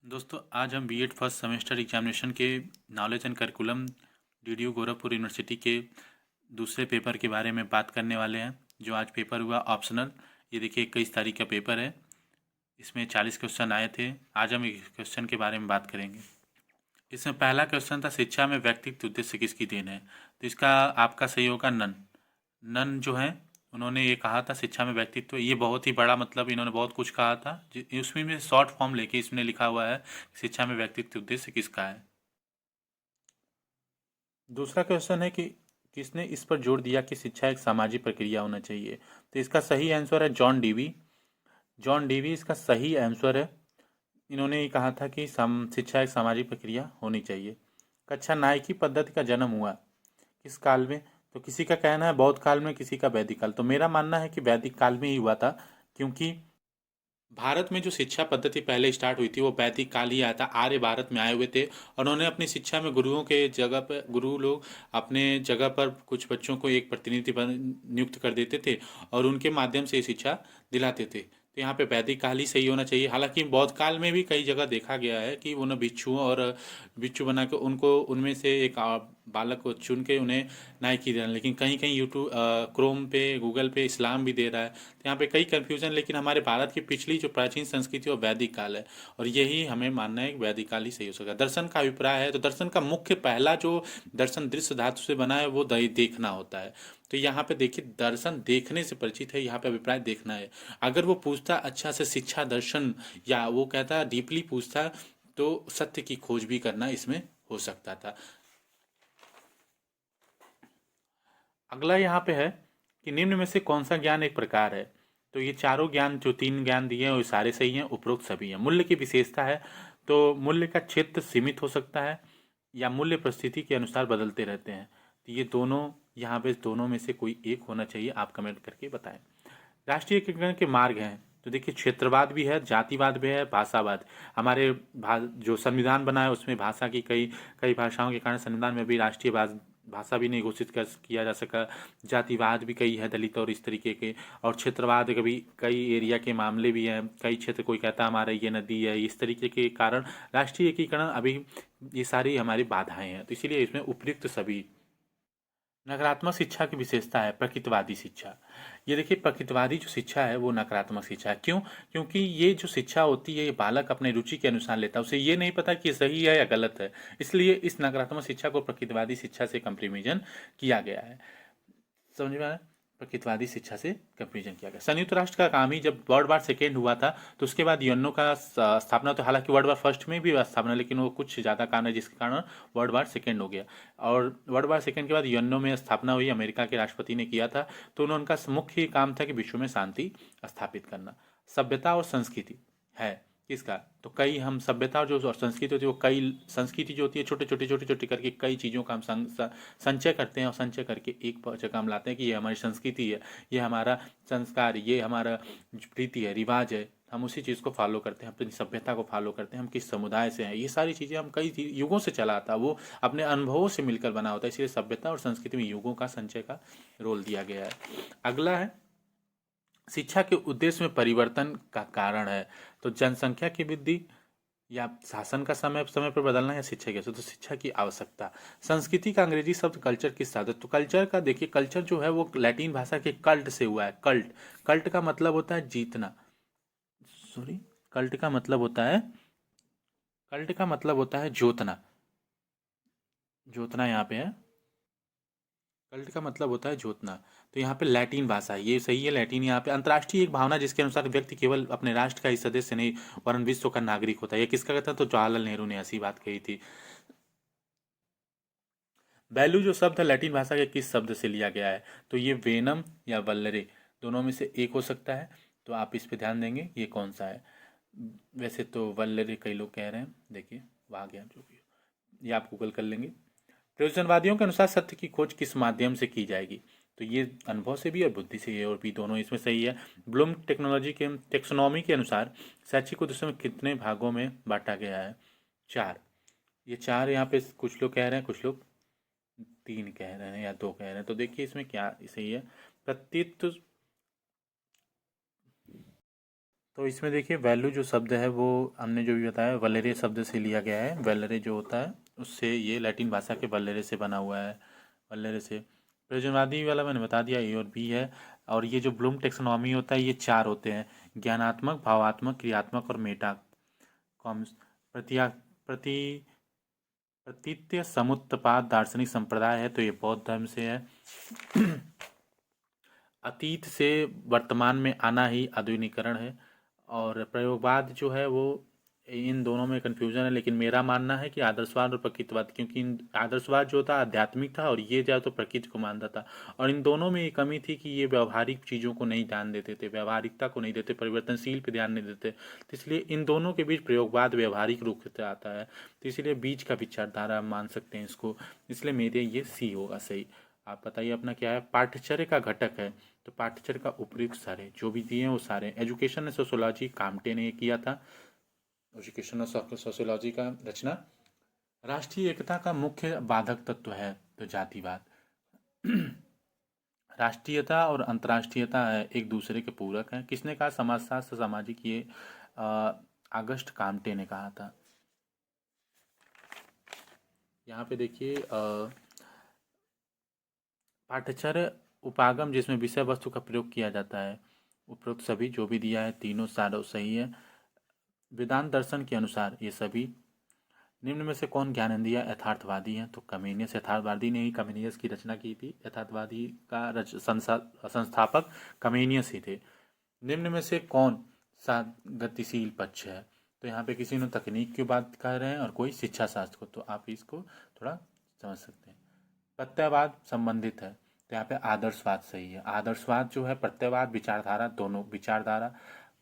दोस्तों आज हम बीएड फर्स्ट सेमेस्टर एग्जामिनेशन के knowledge and curriculum DDU Gorakhpur university के दूसरे पेपर के बारे में बात करने वाले हैं। जो आज पेपर हुआ ऑप्शनल, ये देखिए 21 तारीख का पेपर है। इसमें 40 क्वेश्चन आए थे। आज हम इस क्वेश्चन के बारे में बात करेंगे। इसमें पहला क्वेश्चन था, शिक्षा में व्यक्तित्व उद्देश्य किसकी देन है। तो इसका आपका सही होगा नन। नन जो है, उन्होंने ये कहा था शिक्षा में व्यक्तित्व, ये बहुत ही बड़ा मतलब इन्होंने बहुत कुछ कहा था। उसमें में शॉर्ट फॉर्म लेके इसमें लिखा हुआ है शिक्षा में व्यक्तित्व उद्देश्य किसका है। दूसरा क्वेश्चन है कि किसने इस पर जोर दिया कि शिक्षा एक सामाजिक प्रक्रिया होना चाहिए। तो इसका सही आंसर है जॉन डीवी। जॉन डीवी इसका सही आंसर है। इन्होंने ये कहा था कि शिक्षा एक सामाजिक प्रक्रिया होनी चाहिए। कक्षा नायकी पद्धति का जन्म हुआ किस काल में। तो किसी का कहना है बौद्ध काल में, किसी का वैदिक काल। तो मेरा मानना है कि वैदिक काल में ही हुआ था, क्योंकि भारत में जो शिक्षा पद्धति पहले स्टार्ट हुई थी वो वैदिक काल ही आया था। आर्य भारत में आए हुए थे और उन्होंने अपनी शिक्षा में गुरुओं के जगह पर, गुरु लोग अपने जगह पर कुछ बच्चों को एक प्रतिनिधि नियुक्त कर देते थे और उनके माध्यम से ये शिक्षा दिलाते थे। तो यहाँ पे वैदिक काल ही सही होना चाहिए। हालांकि बौद्ध काल में भी कई जगह देखा गया है कि उन्हें भिक्षुओं और भिक्षु बना के उनको उनमें से एक बालक को चुन के उन्हें नायकी देना। लेकिन कहीं कहीं यूट्यूब क्रोम पे गूगल पे इस्लाम भी दे रहा है। तो यहाँ पे कई कन्फ्यूजन। लेकिन हमारे भारत की पिछली जो प्राचीन संस्कृति वो वैदिक काल है और यही हमें मानना है कि वैदिक काल ही सही हो सकता है। दर्शन का अभिप्राय है तो दर्शन का मुख्य पहला जो दर्शन दृश्य धातु से बना है वो देखना होता है। तो यहाँ पे देखिए दर्शन देखने से परिचित है, यहाँ पे अभिप्राय देखना है। अगर वो पूछता अच्छा से शिक्षा दर्शन, या वो कहता डीपली पूछता, तो सत्य की खोज भी करना इसमें हो सकता था। अगला यहाँ पे है कि निम्न में से कौन सा ज्ञान एक प्रकार है। तो ये चारों ज्ञान, जो तीन ज्ञान दिए हैं वो सारे सही हैं, उपरोक्त सभी हैं। मूल्य की विशेषता है, तो मूल्य का क्षेत्र सीमित हो सकता है या मूल्य परिस्थिति के अनुसार बदलते रहते हैं। तो ये दोनों, यहाँ पे दोनों में से कोई एक होना चाहिए। आप कमेंट करके बताएं। राष्ट्रीय एकीकरण के मार्ग हैं, तो देखिए क्षेत्रवाद भी है, जातिवाद भी है, भाषावाद। हमारे जो संविधान बना है उसमें भाषा की कई कई भाषाओं के कारण संविधान में भी राष्ट्रीय भाषा भी नहीं घोषित कर किया जा सका। जातिवाद भी कई है, दलित और इस तरीके के। और क्षेत्रवाद कभी कई एरिया के मामले भी हैं, कई क्षेत्र कोई कहता हमारा ये नदी है, इस तरीके के कारण राष्ट्रीय एकीकरण अभी, ये सारी हमारी बाधाएं हैं। तो इसीलिए इसमें उपयुक्त सभी। नकारात्मक शिक्षा की विशेषता है प्रकृतिवादी शिक्षा। ये देखिए प्रकृतिवादी जो शिक्षा है वो नकारात्मक शिक्षा है। क्यों? क्योंकि ये जो शिक्षा होती है ये बालक अपने रुचि के अनुसार लेता है, उसे ये नहीं पता कि ये सही है या गलत है। इसलिए इस नकारात्मक शिक्षा को प्रकृतिवादी शिक्षा से कंपेरिजन किया गया है। समझ में आया? प्रकृतिवादी शिक्षा से कंपेरिजन किया गया। संयुक्त राष्ट्र का काम ही जब वर्ल्ड वार सेकेंड हुआ था तो उसके बाद यूएनओ का स्थापना, तो हालांकि वर्ल्ड वार फर्स्ट में भी हुआ स्थापना, लेकिन वो कुछ ज़्यादा कारण है जिसके कारण वर्ल्ड वार सेकेंड हो गया। और वर्ल्ड वार सेकेंड के बाद यूएनओ में स्थापना हुई, अमेरिका के राष्ट्रपति ने किया था। तो उनका मुख्य काम था कि विश्व में शांति स्थापित करना। सभ्यता और संस्कृति है किसका। तो कई हम सभ्यता और संस्कृति होती है, वो कई संस्कृति जो होती है छोटे छोटे करके कई चीज़ों का हम संचय करते हैं और संचय करके एक जगह हम लाते हैं कि ये हमारी संस्कृति है, ये हमारा संस्कार, ये हमारा प्रीति है, रिवाज है। हम उसी चीज़ को फॉलो करते हैं, अपनी सभ्यता को फॉलो करते हैं, हम किस समुदाय से हैं, ये सारी चीज़ें हम कई युगों से चला आता, वो अपने अनुभवों से मिलकर बना होता है। इसलिए सभ्यता और संस्कृति में युगों का संचय का रोल दिया गया है। अगला है शिक्षा के उद्देश्य में परिवर्तन का कारण है। तो जनसंख्या की वृद्धि, या शासन का समय समय पर बदलना, या शिक्षा की, तो शिक्षा की आवश्यकता। संस्कृति का अंग्रेजी शब्द कल्चर किस साथ है। तो कल्चर का देखिए, कल्चर जो है वो लैटिन भाषा के कल्ट से हुआ है। कल्ट, कल्ट का मतलब होता है जीतना। सॉरी, कल्ट का मतलब होता है, कल्ट का मतलब होता है जोतना। जोतना यहाँ पे है, कल्ट का मतलब होता है जोतना। तो यहाँ पे लैटिन भाषा है, ये सही है। लैटिन यहाँ पे अंतर्राष्ट्रीय एक भावना जिसके अनुसार व्यक्ति केवल अपने राष्ट्र का ही सदस्य नहीं वरन विश्व का नागरिक होता है। ये किसका कहता है। तो जवाहरलाल नेहरू ने ऐसी बात कही थी। वैल्यू जो शब्द है लैटिन भाषा के किस शब्द से लिया गया है। तो ये वेनम या वल्लरे, दोनों में से एक हो सकता है। तो आप इस पे ध्यान देंगे ये कौन सा है। वैसे तो वल्लरे कई लोग कह रहे हैं, देखिए वहाँ गया जो भी हो। ये आप गूगल कर लेंगे। प्रयोजनवादियों के अनुसार सत्य की खोज किस माध्यम से की जाएगी। तो ये अनुभव से भी और बुद्धि से, ये और भी दोनों इसमें सही है। ब्लूम टेक्नोलॉजी के टेक्सोनॉमी के अनुसार शैक्षिक उद्देश्य में कितने भागों में बांटा गया है। चार। ये चार यहाँ पे कुछ लोग कह रहे हैं, कुछ लोग तीन कह रहे हैं या दो कह रहे हैं। तो देखिए इसमें क्या सही है। प्रतीत तो इसमें देखिए वैल्यू जो शब्द है वो हमने जो भी बताया वलेरे शब्द से लिया गया है। वैलेरे जो होता है उससे, ये लैटिन भाषा के वलेरे से बना हुआ है। वलेरे से प्रयोजनवादी वाला मैंने बता दिया, ए और बी है। और ये जो ब्लूम टेक्सोनॉमी होता है, ये चार होते हैं: ज्ञानात्मक, भावात्मक, क्रियात्मक और मेटा कॉम्स प्रत्या प्रति प्रतीत्य समुत्पाद दार्शनिक संप्रदाय है। तो ये बौद्ध धर्म से है। अतीत से वर्तमान में आना ही आधुनिकीकरण है। और प्रयोगवाद जो है वो, इन दोनों में कन्फ्यूजन है, लेकिन मेरा मानना है कि आदर्शवाद और प्रकृतिवाद, क्योंकि इन आदर्शवाद जो था आध्यात्मिक था और ये जो तो प्रकृति को मानता था। और इन दोनों में ये कमी थी कि ये व्यवहारिक चीज़ों को नहीं ध्यान देते थे, व्यवहारिकता को नहीं देते, परिवर्तनशील पे ध्यान नहीं देते। तो इसलिए इन दोनों के बीच प्रयोगवाद व्यवहारिक रूप से आता है। तो इसलिए बीच का विचारधारा हम मान सकते हैं इसको। इसलिए मेरे ये सी होगा सही। आप बताइए अपना क्या है। पाठ्यचर्या का घटक है, तो पाठ्यचर्या का उपयुक्त सारे जो भी दिए हैं वो सारे। एजुकेशन सोशोलॉजी काम्टे ने किया था। एजुकेशन और सोशोलॉजी का रचना। राष्ट्रीय एकता का मुख्य बाधक तत्व है, तो जातिवाद। राष्ट्रीयता और अंतर्राष्ट्रीयता है एक दूसरे के पूरक हैं। किसने कहा? समाजशास्त्र सामाजिक, ये अगस्ट काम्टे ने कहा था। यहाँ पे देखिए पाठ्यचर्या उपागम, जिसमें विषय वस्तु का प्रयोग किया जाता है। उपरोक्त सभी जो भी दिया है तीनों सारों सही है। वेदांत दर्शन के अनुसार ये सभी। निम्न में से कौन ज्ञानेंद्रिय यथार्थवादी है? तो कमेनियस यथार्थवादी ने ही कमेनियस की रचना की थी। यथार्थवादी का संस्थापक कमेनियस ही थे। निम्न में से कौन सा गतिशील पक्ष है? तो यहाँ पे किसी ने तकनीक की बात कर रहे हैं और कोई शिक्षा शास्त्र को, तो आप इसको थोड़ा समझ सकते हैं। प्रत्ययवाद संबंधित है, तो यहाँ पे आदर्शवाद सही है। आदर्शवाद जो है प्रत्ययवाद विचारधारा, दोनों विचारधारा,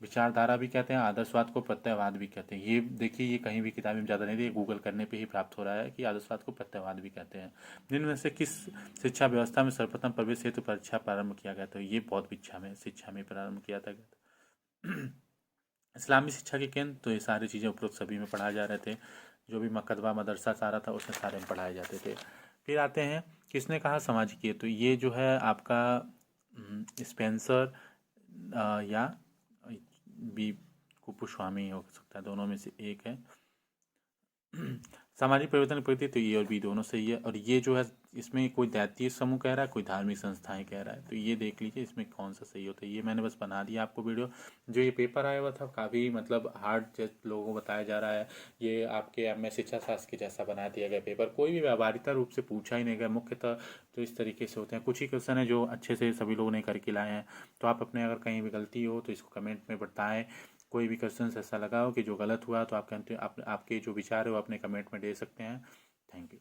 विचारधारा भी कहते हैं, आदर्शवाद को प्रत्ययवाद भी कहते हैं। ये देखिए ये कहीं भी किताब में ज़्यादा नहीं दी, गूगल करने पे ही प्राप्त हो रहा है कि आदर्शवाद को प्रत्ययवाद भी कहते हैं। जिनमें से किस शिक्षा व्यवस्था में सर्वप्रथम प्रवेश हेतु परीक्षा प्रारंभ किया गया? तो ये बौद्ध शिक्षा में प्रारंभ किया था। इस्लामी शिक्षा के केंद्र, तो ये सारी चीज़ें उपरोक्त सभी में पढ़ाए जा रहे थे। जो भी मकतबा मदरसा सारा था उसमें सारे में पढ़ाए जाते थे। फिर आते हैं किसने कहा सामाजिक, तो ये जो है आपका स्पेंसर या बी कुपुस्वामी हो सकता है, दोनों में से एक है। सामाजिक परिवर्तन की प्रगति, तो ये और बी दोनों सही है। और ये जो है इसमें कोई दैतीय समूह कह रहा है, कोई धार्मिक संस्थाएं कह रहा है, तो ये देख लीजिए इसमें कौन सा सही होता है। ये मैंने बस बना दिया आपको वीडियो। जो ये पेपर आया हुआ था काफ़ी मतलब हार्ड जैसे लोगों को बताया जा रहा है। ये आपके एम शिक्षा शास्त्र के जैसा बना दिया गया पेपर, कोई भी व्यावहारिकता रूप से पूछा ही नहीं गया। मुख्यतः तो इस तरीके से होते हैं, कुछ ही क्वेश्चन है जो अच्छे से सभी लोगों ने करके लाए हैं। तो आप अपने अगर कहीं भी गलती हो तो इसको कमेंट में बताएं। कोई भी क्वेश्चन ऐसा लगा हो कि जो गलत हुआ, तो आप कहते हैं आपके जो विचार है वो अपने कमेंट में दे सकते हैं। Thank you.